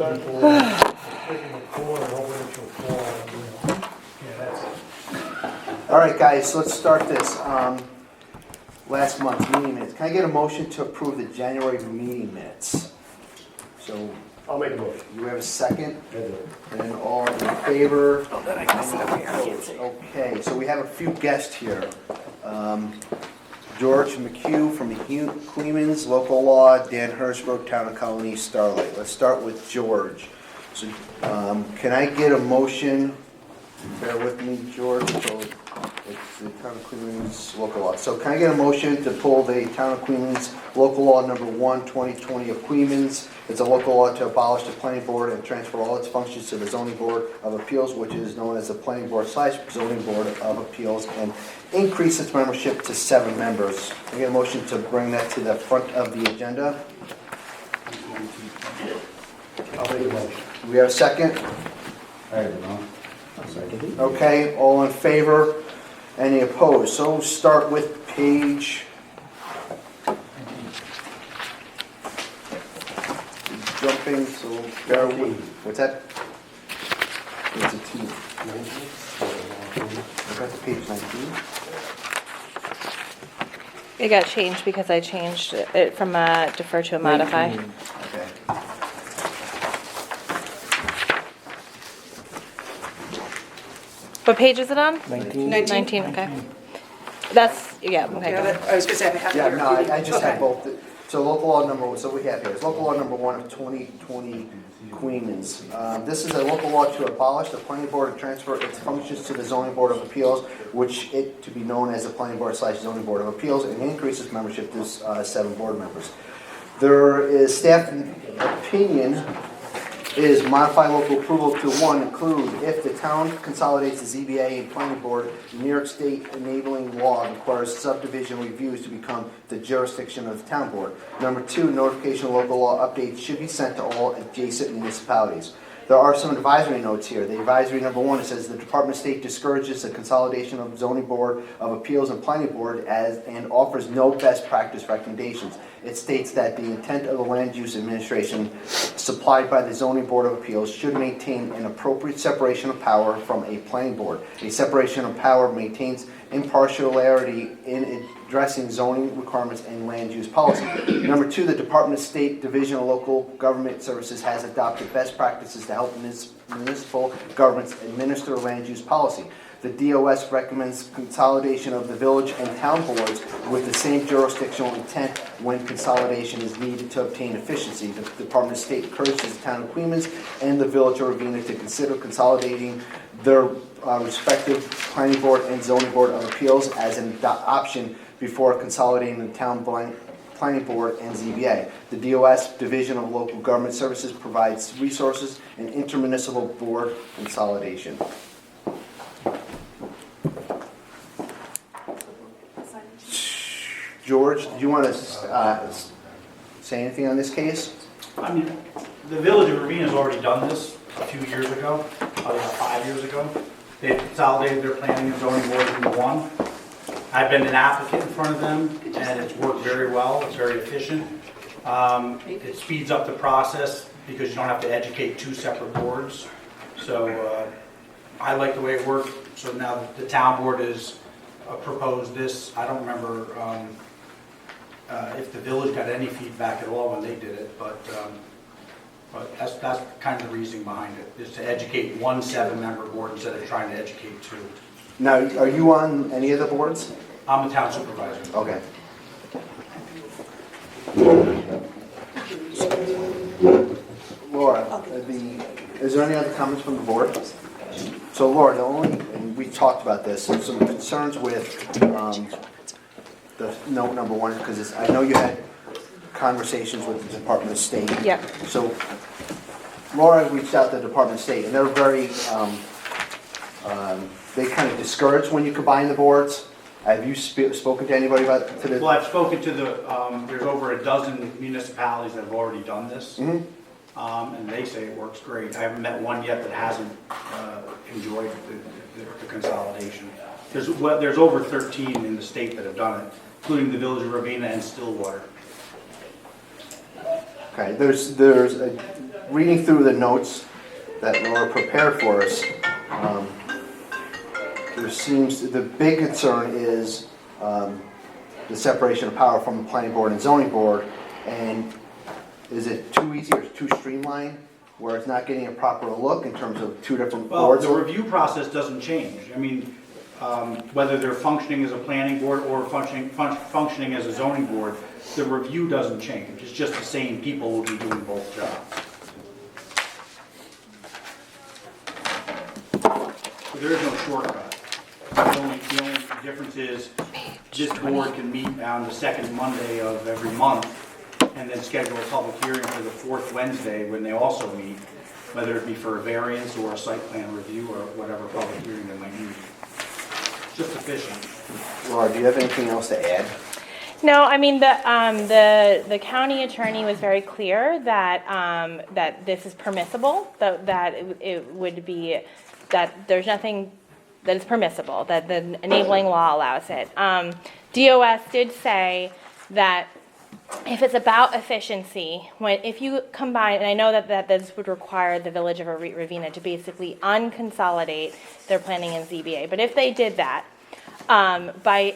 start the taking the cord and hoping it will fall. Yeah, that's it. All right, guys, so let's start this. Last month's meeting minutes. Can I get a motion to approve the January meeting minutes? So I'll make a motion. you have a second? I do. And then all in favor? Oh, then I can sit up here. I can't see. Okay, so we have a few guests here. George McHugh from the Coeymans, local law, Dan Hirschberg, Town of Coeymans, Starlight. Let's start with George. So, can I get a motion? Bear with me, George. So it's the Town of Coeymans local law. So can I get a motion to pull the Town of Coeymans local law number 1, 2020 of Coeymans? It's a local law to abolish the planning board and transfer all its functions to the zoning board of appeals, which is known as the planning board / zoning board of appeals, and increase its membership to 7 members. Can I get a motion to bring that to the front of the agenda? I'll make a motion. Do we have a second? I don't know. I'll second. Okay, all in favor? Any opposed? So start with page... Jumping, so bear with... What's that? It's a T. That's page 19. It got changed because I changed it from a defer to a modify. 19. Okay. What page is it on? 19. 19, okay. That's, yeah, okay. Yeah, go ahead. I was gonna say, I have Yeah, to. no, I just had both. So local law number, so we have here, is local law number 1 of 2020 Coeymans. This is a local law to abolish the planning board and transfer its functions to the zoning board of appeals, which it to be known as the planning board / zoning board of appeals, and increase its membership to 7 board members. There is staff opinion is modify local approval to 1, include if the town consolidates the ZBA and planning board, New York State enabling law requires subdivision reviews to become the jurisdiction of the town board. Number 2, notification of local law updates should be sent to all adjacent municipalities. There are some advisory notes here. The advisory number 1, it says the Department of State discourages the consolidation of zoning board of appeals and planning board and offers no best practice recommendations. It states that the intent of the land use administration supplied by the zoning board of appeals should maintain an appropriate separation of power from a planning board. A separation of power maintains impartiality in addressing zoning requirements and land use policy. Number 2, the Department of State Division of Local Government Services has adopted best practices to help municipal governments administer land use policy. The DOS recommends consolidation of the village and town boards with the same jurisdictional intent when consolidation is needed to obtain efficiency. The Department of State encourages the Town of Coeymans and the village of Ravenna to consider consolidating their respective planning board and zoning board of appeals as an option before consolidating the town planning board and ZBA. The DOS Division of Local Government Services provides resources and intermunicipal board consolidation. George, do you want to say anything on this case? I mean, the village of Ravenna has already done this a few years ago, about 5 years ago. They consolidated their planning and zoning boards into one. I've been an applicant in front of them, and it's worked very well. It's very efficient. It speeds up the process because you don't have to educate 2 separate boards. So I like the way it worked. So now the town board has proposed this. I don't remember if the village got any feedback at all when they did it, but that's kind of the reasoning behind it, is to educate 1 7-member board instead of trying to educate 2. Now, are you on any of the boards? I'm the town supervisor. Okay. Laura, is there any other comments from the board? So Laura, and we talked about this, some concerns with the note number 1, because I know you had conversations with the Department of State. Yep. So Laura reached out to the Department of State, and they're very, they kind of discourage when you combine the boards. Have you spoken to anybody about it? Well, I've spoken to there's over a dozen municipalities that have already done this, and they say it works great. I haven't met one yet that hasn't enjoyed the consolidation. There's over 13 in the state that have done it, including the village of Ravenna and Stillwater. Okay, there's a reading through the notes that Laura prepared for us, there seems, the big concern is the separation of power from the planning board and zoning board. And is it too easy or too streamlined, where it's not getting a proper look in terms of two different Well, boards? the review process doesn't change. I mean, whether they're functioning as a planning board or functioning as a zoning board, the review doesn't change. It's just the same people will be doing both jobs. So there is no shortcut. The only difference is this board can meet on the second Monday of every month and then schedule a public hearing for the fourth Wednesday when they also meet, whether it be for a variance or a site plan review or whatever public hearing they might need. It's just efficient. Laura, do you have anything else to add? No, I mean, the county attorney was very clear that, that this is permissible, that it would be, that there's nothing that is permissible, that the enabling law allows it. DOS did say that if it's about efficiency, if you combine, and I know that this would require the Village of Ravenna to basically unconsolidate their planning and ZBA, but if they did that,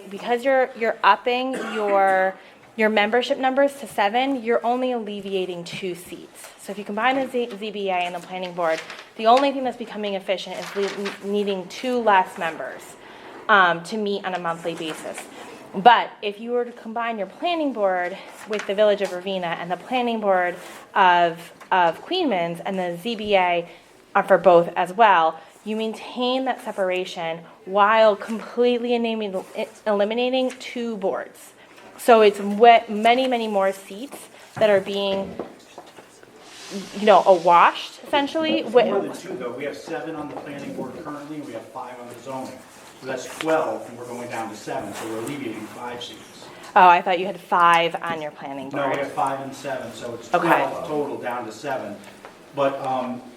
because you're upping your membership numbers to 7, you're only alleviating 2 seats. So if you combine the ZBA and the planning board, the only thing that's becoming efficient is needing 2 less members to meet on a monthly basis. But if you were to combine your planning board with the Village of Ravenna and the planning board of Coeymans and the ZBA for both as well, you maintain that separation while completely eliminating 2 boards. So it's many, many more seats that are being, awashed, essentially. More than 2, though. We have 7 on the planning board currently, and we have 5 on the zoning. So that's 12, and we're going down to 7, so we're alleviating 5 seats. Oh, I thought you had 5 on your planning board. No, we have 5 and 7, so it's 12 total down to 7. But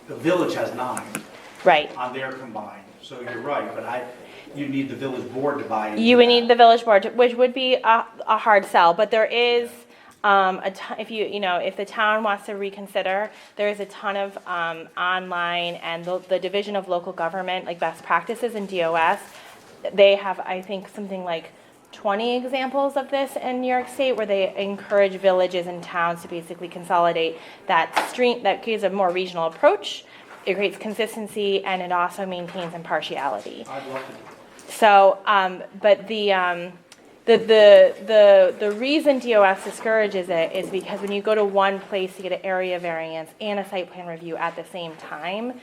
the village has 9 Right. on their combined. So you're right, but you need the village board to buy into You would that. need the village board, which would be a hard sell, but there is if the town wants to reconsider, there is a ton of online and the Division of Local Government, like best practices in DOS. They have, I think, something like 20 examples of this in New York State where they encourage villages and towns to basically consolidate that gives a more regional approach. It creates consistency and it also maintains impartiality. I'd love to do that. So, but the reason DOS discourages it is because when you go to one place to get an area variance and a site plan review at the same time,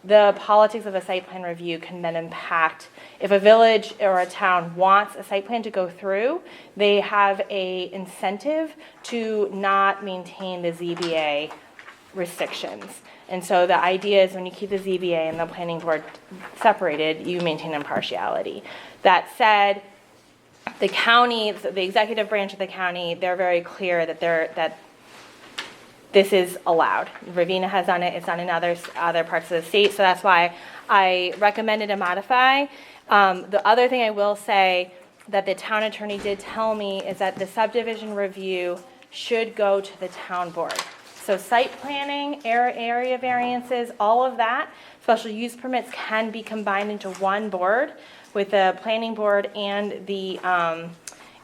the politics of a site plan review can then impact. If a village or a town wants a site plan to go through, they have a incentive to not maintain the ZBA restrictions. And so the idea is when you keep the ZBA and the planning board separated, you maintain impartiality. That said, the county, the executive branch of the county, they're very clear that this is allowed. Ravenna has done it, it's done in other parts of the state, so that's why I recommended a modify. The other thing I will say that the town attorney did tell me is that the subdivision review should go to the town board. So site planning, area variances, all of that, special use permits can be combined into one board with the planning board and the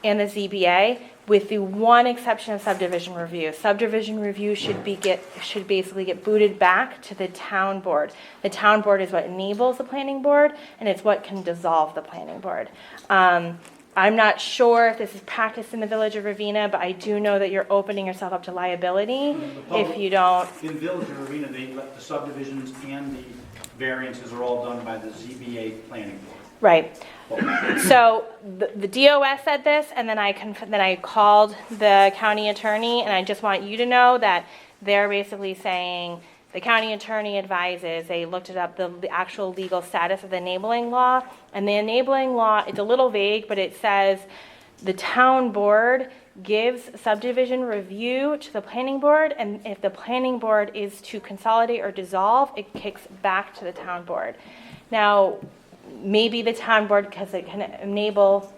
ZBA, with the one exception of subdivision review. Subdivision review should basically get booted back to the town board. The town board is what enables the planning board, and it's what can dissolve the planning board. I'm not sure if this is practiced in the Village of Ravenna, but I do know that you're opening yourself up to liability if you don't. In Village of Ravenna, the subdivisions and the variances are all done by the ZBA planning board. Right. So the DOS said this, and then I called the county attorney, and I just want you to know that they're basically saying the county attorney advises, they looked it up, the actual legal status of the enabling law, and the enabling law, it's a little vague, but it says the town board gives subdivision review to the planning board, and if the planning board is to consolidate or dissolve, it kicks back to the town board. Now, maybe the town board, because it can enable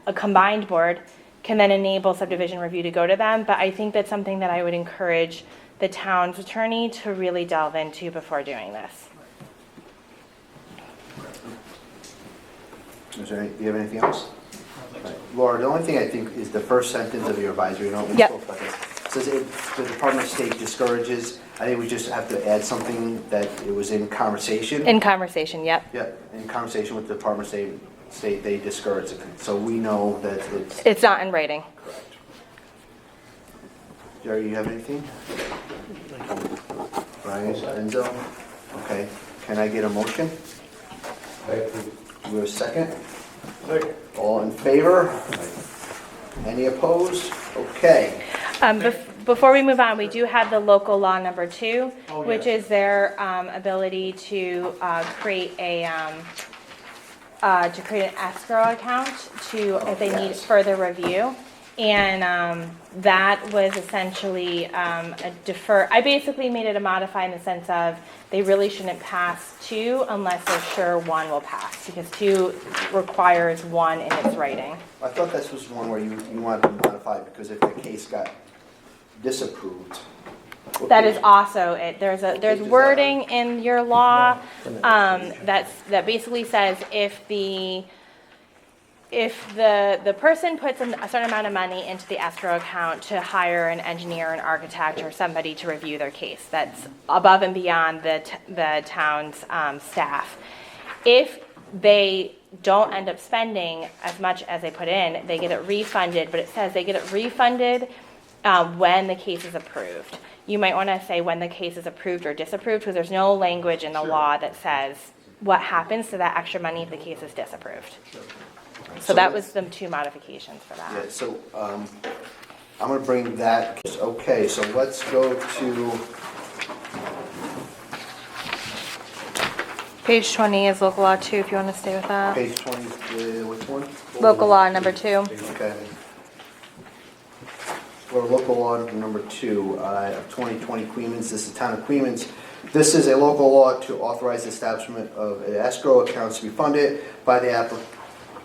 a combined board, can then enable subdivision review to go to them, but I think that's something that I would encourage the town's attorney to really delve into before doing this. Do you have anything else? Right. Laura, the only thing I think is the first sentence of your advisory note. Yep. It says if the Department of State discourages, I think we just have to add something that it was in conversation. In conversation, yep. Yeah, in conversation with the Department of State, they discourage it. So we know that it's It's not in writing. correct. Jerry, you have anything? Brian, Enzo? Okay, can I get a motion? Do we have a second? Second. All in favor? Any opposed? Okay. Before we move on, we do have the local law number 2, Oh, which yes. is their ability to create an escrow account if they need yes. further review. And that was essentially a defer. I basically made it a modify in the sense of they really shouldn't pass 2 unless they're sure 1 will pass, because 2 requires 1 in its writing. I thought this was one where you wanted to modify because if the case got disapproved. That is also it. There's page is that wording in your law that basically says if the person puts a certain amount of money into the escrow account to hire an engineer, an architect, or somebody to review their case, that's above and beyond the town's staff. If they don't end up spending as much as they put in, they get it refunded, but it says they get it refunded when the case is approved. You might want to say when the case is approved or disapproved, because there's no language in the law that says what happens to that extra money if the case is disapproved. So that was the 2 modifications for Yeah, that. so I'm going to bring that, okay, so let's go to, Page 20 is local law 2, if you want to stay with that. page 20, which one? Local law number 2. Okay. For local law number 2 of 2020 Coeymans, this is the Town of Coeymans. This is a local law to authorize the establishment of an escrow accounts to be funded by the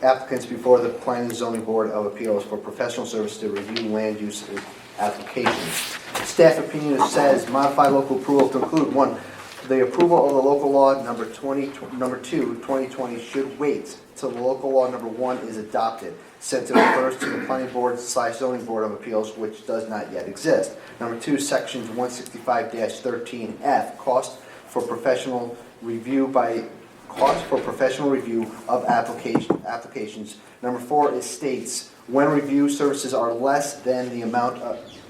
applicants before the Planning and Zoning Board of Appeals for professional service to review land use applications. Staff opinion says modify local approval to include 1, the approval of the local law number 2, 2020 should wait till the local law number 1 is adopted, since it refers to the Planning Board / Zoning Board of Appeals, which does not yet exist. Number 2, sections 165-13F, cost for professional review of applications. Number 4, it states when review services are less than the amount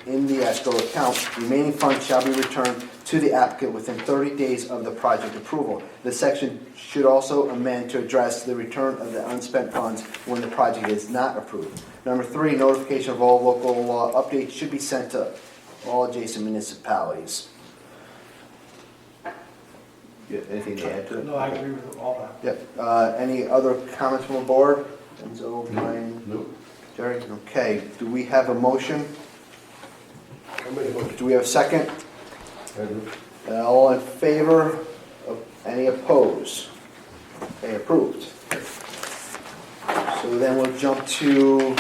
in the escrow account, remaining funds shall be returned to the applicant within 30 days of the project approval. The section should also amend to address the return of the unspent funds when the project is not approved. Number 3, notification of all local law updates should be sent to all adjacent municipalities. Yeah, anything to add to it? No, I agree with all that. Yep. Any other comments from the board? Enzo, Brian? Nope. Jerry? Okay. Do we have a motion? Do we have a second? All in favor? Any opposed? Okay, approved. So then we'll jump to